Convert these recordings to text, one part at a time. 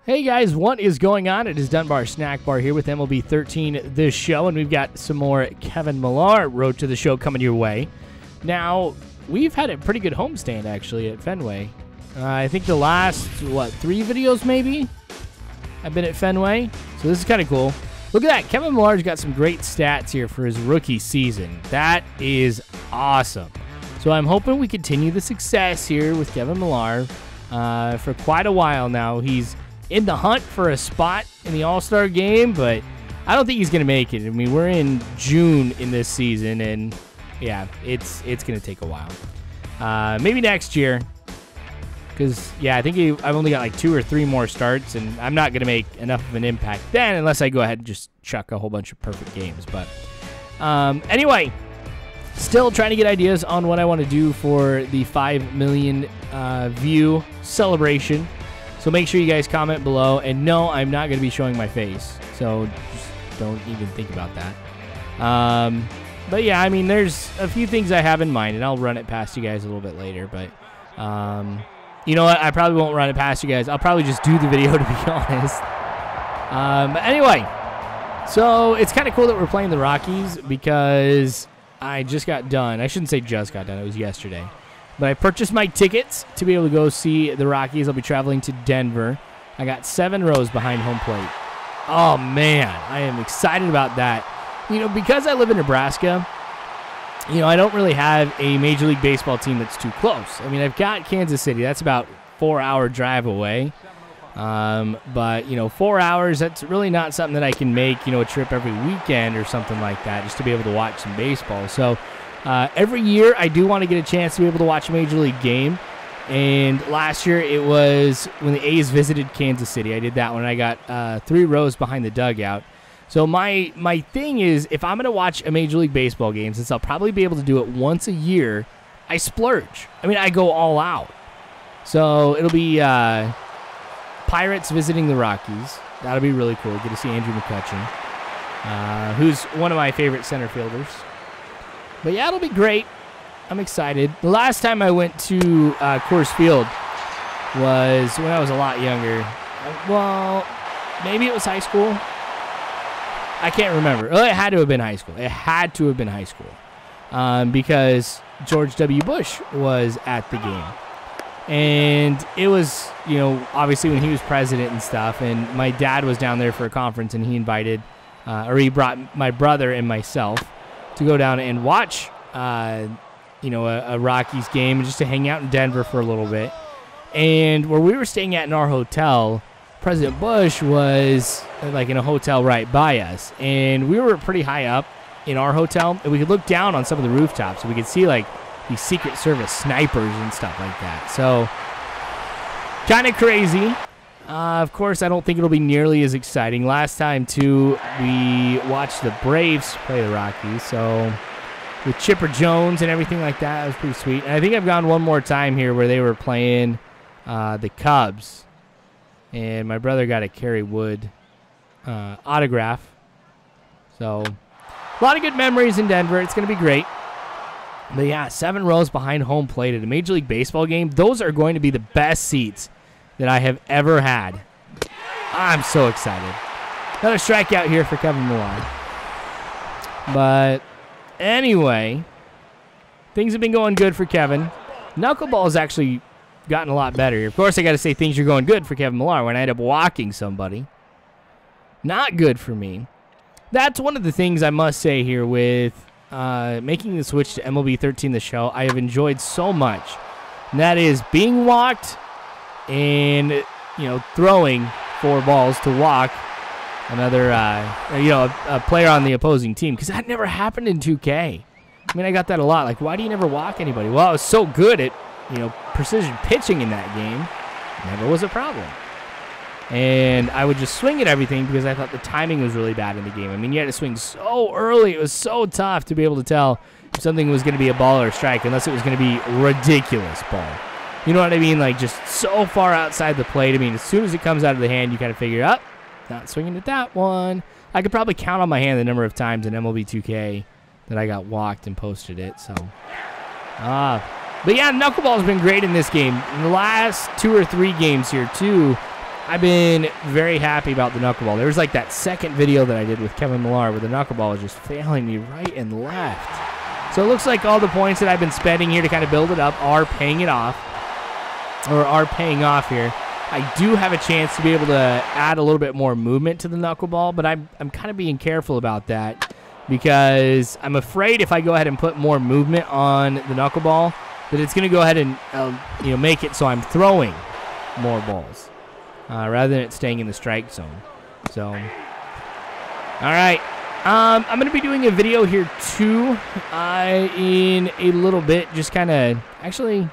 Hey guys, what is going on? It is Dunbar Snackbar here with MLB 13 this show, and we've got some more Kevin Millar Road to the Show coming your way. Now, we've had a pretty good homestand actually at Fenway. I think the last, 3 videos maybe? I've been at Fenway, so this is kind of cool. Look at that, Kevin Millar's got some great stats here for his rookie season. That is awesome. So I'm hoping we continue the success here with Kevin Millar for quite a while now. He's in the hunt for a spot in the All-Star game, but I don't think he's going to make it. I mean, we're in June in this season, and yeah, it's going to take a while. Maybe next year, because, yeah, I think I've only got like 2 or 3 more starts, and I'm not going to make enough of an impact then unless I go ahead and just chuck a whole bunch of perfect games. But anyway, still trying to get ideas on what I want to do for the 5 million view celebration. So make sure you guys comment below. And no, I'm not going to be showing my face, so just don't even think about that. But yeah, I mean, there's a few things I have in mind, and I'll run it past you guys a little bit later. But you know what? I probably won't run it past you guys. I'll probably just do the video, to be honest. But anyway, so it's kind of cool that we're playing the Rockies because I just got done. I shouldn't say just got done. It was yesterday. But I purchased my tickets to be able to go see the Rockies. I'll be traveling to Denver. I got 7 rows behind home plate. Oh, man. I am excited about that. You know, because I live in Nebraska, you know, I don't really have a Major League Baseball team that's too close. I mean, I've got Kansas City. That's about 4-hour drive away. But, you know, 4 hours, that's really not something that I can make, you know, a trip every weekend or something like that just to be able to watch some baseball. So every year I do want to get a chance to be able to watch a Major League game. And last year it was when the A's visited Kansas City. I did that one. I got 3 rows behind the dugout. So my thing is, if I'm going to watch a Major League Baseball game, since I'll probably be able to do it once a year, I splurge. I mean, I go all out. So it'll be Pirates visiting the Rockies. That'll be really cool. Get to see Andrew McCutchen, who's one of my favorite center fielders. But yeah, it'll be great. I'm excited. The last time I went to Coors Field was when I was a lot younger. Well, maybe it was high school. I can't remember. Oh, it had to have been high school. It had to have been high school because George W. Bush was at the game. And it was, you know, obviously when he was president and stuff, and my dad was down there for a conference, and he invited, or he brought my brother and myself to go down and watch, you know, a Rockies game, just to hang out in Denver for a little bit. And where we were staying at in our hotel, President Bush was like in a hotel right by us, and we were pretty high up in our hotel, and we could look down on some of the rooftops, and we could see like these Secret Service snipers and stuff like that. So kind of crazy. Of course, I don't think it'll be nearly as exciting. Last time, too, we watched the Braves play the Rockies. So with Chipper Jones and everything like that, it was pretty sweet. And I think I've gone one more time here where they were playing the Cubs. And my brother got a Kerry Wood autograph. So a lot of good memories in Denver. It's going to be great. But yeah, 7 rows behind home plate at a Major League Baseball game. Those are going to be the best seats that I have ever had. I'm so excited. Another strikeout here for Kevin Millar. But anyway, things have been going good for Kevin. Knuckleball has actually gotten a lot better here. Of course, I got to say things are going good for Kevin Millar when I end up walking somebody. Not good for me. That's one of the things I must say here with making the switch to MLB 13 the show. I have enjoyed so much. And that is being walked and, you know, throwing 4 balls to walk another, you know, a player on the opposing team. Because that never happened in 2K. I mean, I got that a lot. Like, why do you never walk anybody? Well, I was so good at, you know, precision pitching in that game. Never was a problem. And I would just swing at everything because I thought the timing was really bad in the game. I mean, you had to swing so early. It was so tough to be able to tell if something was going to be a ball or a strike unless it was going to be ridiculous ball. You know what I mean? Like, just so far outside the plate. I mean, as soon as it comes out of the hand, you kind of figure, up, not swinging at that one. I could probably count on my hand the number of times in MLB 2K that I got walked and posted it. So, but yeah, knuckleball has been great in this game. In the last 2 or 3 games here, too, I've been very happy about the knuckleball. There was like that second video that I did with Kevin Millar where the knuckleball was just failing me right and left. So it looks like all the points that I've been spending here to kind of build it up are paying it off, or are paying off here. I do have a chance to be able to add a little bit more movement to the knuckleball, but I'm kind of being careful about that because I'm afraid if I go ahead and put more movement on the knuckleball that it's going to go ahead and make it so I'm throwing more balls rather than it staying in the strike zone. So, all right. I'm going to be doing a video here too in a little bit. Just kind of, actually,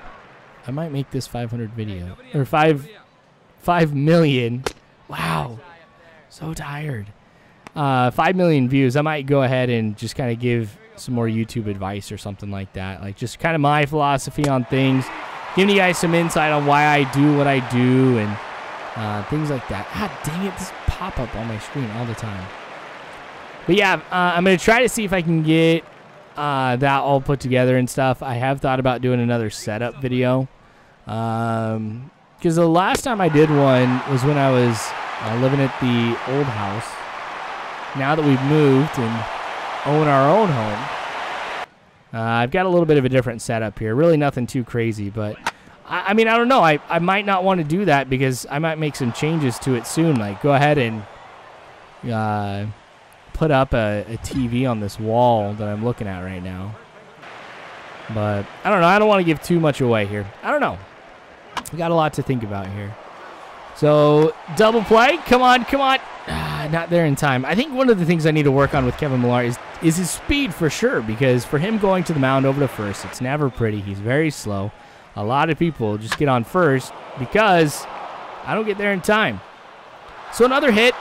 I might make this 500 video or 5 million. Wow, so tired. 5 million views. I might go ahead and just kind of give some more YouTube advice or something like that. Like just kind of my philosophy on things, giving you guys some insight on why I do what I do and things like that. God dang it, this pop up on my screen all the time. But yeah, I'm going to try to see if I can get that all put together and stuff. I have thought about doing another setup video. Because the last time I did one was when I was living at the old house. Now that we've moved and own our own home, I've got a little bit of a different setup here. Really nothing too crazy, but I mean, I don't know. I might not want to do that because I might make some changes to it soon. Like go ahead and put up a TV on this wall that I'm looking at right now. But I don't know. I don't want to give too much away here. I don't know. We got a lot to think about here. So, double play. Come on, come on. Not there in time. I think one of the things I need to work on with Kevin Millar is his speed for sure, because for him going to the mound over to first, it's never pretty. He's very slow. A lot of people just get on first because I don't get there in time. So, another hit.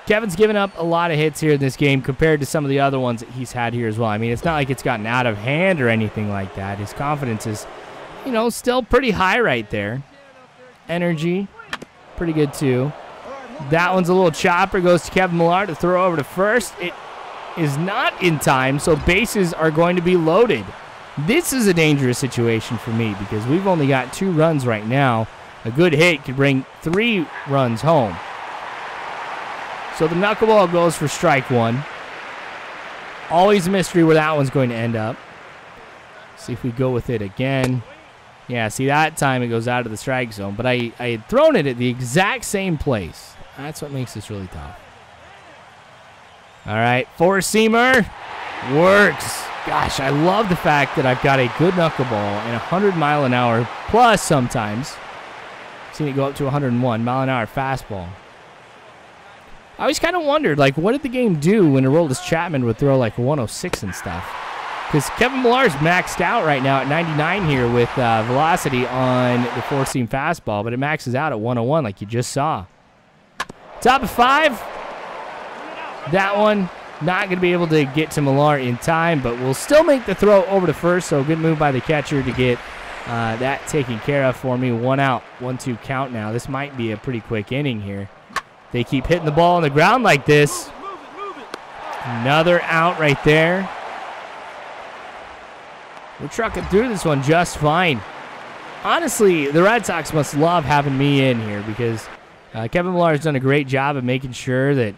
Kevin's given up a lot of hits here in this game compared to some of the other ones that he's had here as well. I mean, it's not like it's gotten out of hand or anything like that. His confidence is, still pretty high right there. Energy, pretty good too. That one's a little chopper, goes to Kevin Millar to throw over to first. It is not in time, so bases are going to be loaded. This is a dangerous situation for me because we've only got 2 runs right now. A good hit could bring 3 runs home. So the knuckleball goes for strike 1. Always a mystery where that one's going to end up. See if we go with it again. Yeah, see that time it goes out of the strike zone. But I had thrown it at the exact same place. That's what makes this really tough. All right, four-seamer. Works. Gosh, I love the fact that I've got a good knuckleball and 100 mile an hour plus sometimes. I've seen it go up to 101 mile an hour fastball. I always kind of wondered, like, what did the game do when Aroldis Chapman would throw like 106 and stuff? Because Kevin Millar's maxed out right now at 99 here with velocity on the four-seam fastball, but it maxes out at 101 like you just saw. Top of 5. That one not going to be able to get to Millar in time, but we'll still make the throw over to first, so good move by the catcher to get that taken care of for me. 1 out, 1-2 count now. This might be a pretty quick inning here. They keep hitting the ball on the ground like this. Another out right there. We're trucking through this one just fine. Honestly, the Red Sox must love having me in here because Kevin Millar has done a great job of making sure that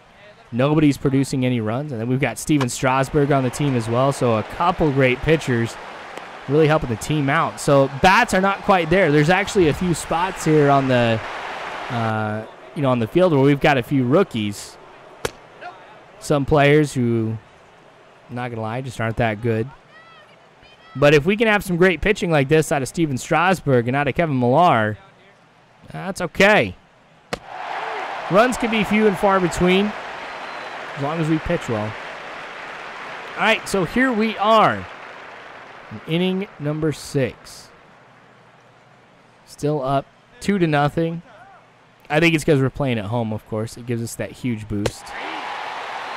nobody's producing any runs. And then we've got Steven Strasburg on the team as well. So a couple great pitchers really helping the team out. So bats are not quite there. There's actually a few spots here on the on the field where we've got a few rookies. Some players who, I'm not going to lie, just aren't that good. But if we can have some great pitching like this out of Steven Strasburg and out of Kevin Millar, that's okay. Runs can be few and far between as long as we pitch well. All right, so here we are. Inning number 6. Still up 2-0. I think it's because we're playing at home, of course. It gives us that huge boost.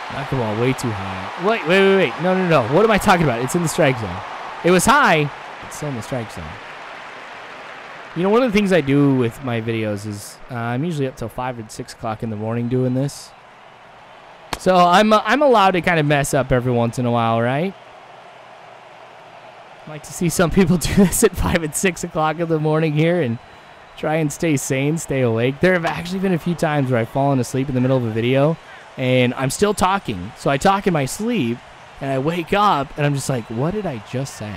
Knuckleball way too high. Wait. No. What am I talking about? It's in the strike zone. It was high. It's still in the strike zone. One of the things I do with my videos is I'm usually up till 5 and 6 o'clock in the morning doing this. So I'm allowed to kind of mess up every once in a while, right? I like to see some people do this at 5 and 6 o'clock in the morning here, and Try and stay sane, stay awake. There have actually been a few times where I've fallen asleep in the middle of a video, and I'm still talking. So I talk in my sleep, and I wake up, and I'm just like, what did I just say?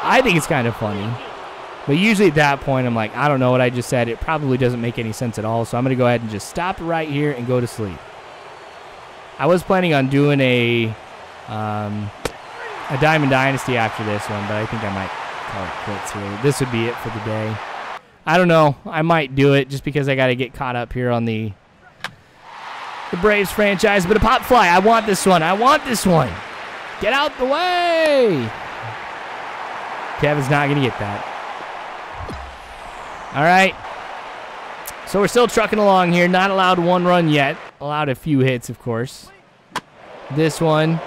I think it's kind of funny. But usually at that point, I'm like, I don't know what I just said. It probably doesn't make any sense at all, so I'm going to go ahead and just stop right here and go to sleep. I was planning on doing a Diamond Dynasty after this one, but I think I might call it quits here. This would be it for the day. I don't know. I might do it just because I got to get caught up here on the Braves franchise. But a pop fly. I want this one. I want this one. Get out the way. Kevin's not going to get that. All right. So we're still trucking along here. Not allowed one run yet. Allowed a few hits, of course. This one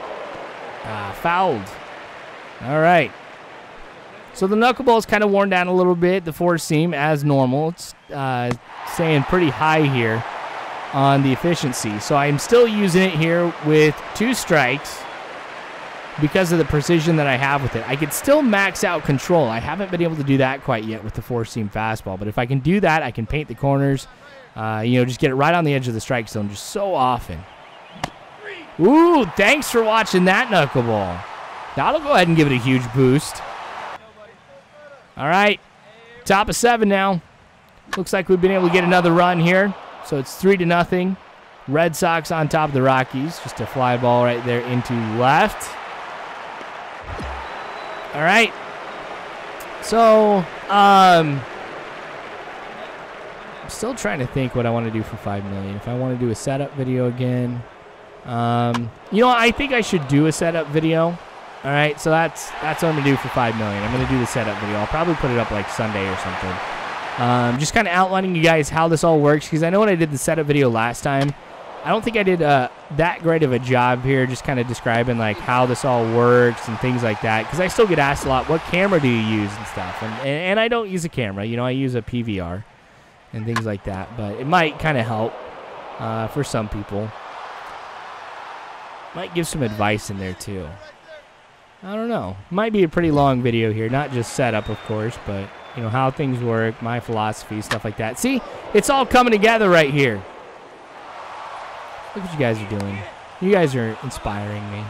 fouled. All right. So the knuckleball is kind of worn down a little bit. The four seam as normal. It's staying pretty high here on the efficiency. So I'm still using it here with 2 strikes because of the precision that I have with it. I could still max out control. I haven't been able to do that quite yet with the four seam fastball. But if I can do that, I can paint the corners. Just get it right on the edge of the strike zone just so often. Ooh, thanks for watching that knuckleball. That'll go ahead and give it a huge boost. All right, top of 7 now. Looks like we've been able to get another run here. So it's 3-0. Red Sox on top of the Rockies. Just a fly ball right there into left. All right. So, I'm still trying to think what I want to do for $5 million. If I want to do a setup video again. I think I should do a setup video. All right, so that's what I'm going to do for $5 million. I'm going to do the setup video. I'll probably put it up like Sunday or something. Just kind of outlining you guys how this all works, because I know when I did the setup video last time, I don't think I did that great of a job here, just kind of describing like how this all works and things like that, because I still get asked a lot, what camera do you use and stuff, and I don't use a camera. I use a PVR and things like that, but it might kind of help for some people. Might give some advice in there too. I don't know. Might be a pretty long video here, not just setup, of course, but how things work, my philosophy, stuff like that. See, it's all coming together right here. Look what you guys are doing. You guys are inspiring me.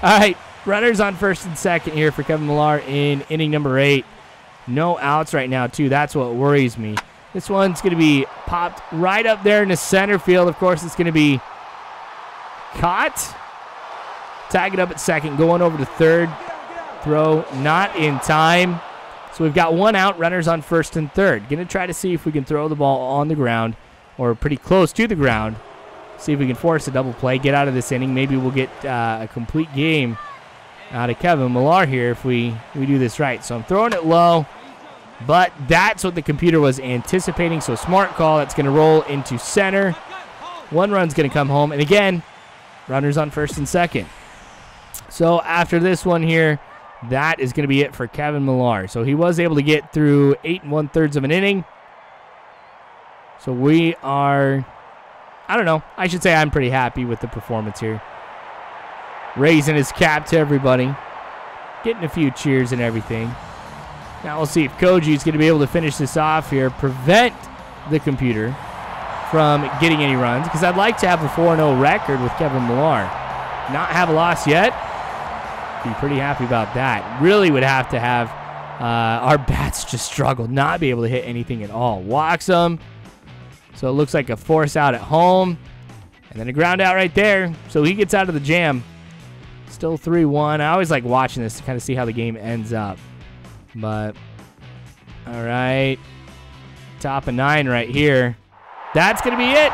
All right, runners on first and second here for Kevin Millar in inning number 8. No outs right now, too. That's what worries me. This one's going to be popped right up there in the center field. Of course, it's going to be caught. Tag it up at second, going over to third. Throw not in time. So we've got 1 out, runners on first and third. Going to try to see if we can throw the ball on the ground or pretty close to the ground. See if we can force a double play, get out of this inning. Maybe we'll get a complete game out of Kevin Millar here if we do this right. So I'm throwing it low, but that's what the computer was anticipating. So smart call. That's going to roll into center. 1 run's going to come home. And again, runners on first and second. So after this one here, that is going to be it for Kevin Millar. So he was able to get through 8 1/3 of an inning. So we are, I don't know, I should say I'm pretty happy with the performance here. Raising his cap to everybody. Getting a few cheers and everything. Now we'll see if Koji's going to be able to finish this off here. Prevent the computer from getting any runs. Because I'd like to have a 4-0 record with Kevin Millar. Not have a loss yet. Be pretty happy about that. Really would have to have our bats just struggle, not be able to hit anything at all. Walks them. So it looks like a force out at home. And then a ground out right there. So he gets out of the jam. Still 3-1. I always like watching this to kind of see how the game ends up. But, all right. Top of 9 right here. That's going to be it.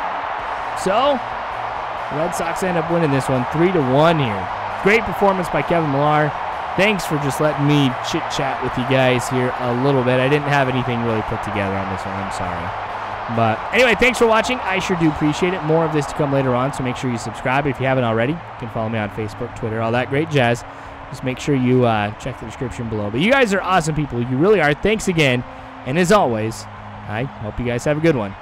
So, Red Sox end up winning this one 3-1 here. Great performance by Kevin Millar. Thanks for just letting me chit-chat with you guys here a little bit. I didn't have anything really put together on this one. I'm sorry. But anyway, thanks for watching. I sure do appreciate it. More of this to come later on, so make sure you subscribe if you haven't already. You can follow me on Facebook, Twitter, all that great jazz. Just make sure you check the description below. But you guys are awesome people. You really are. Thanks again. And as always, I hope you guys have a good one.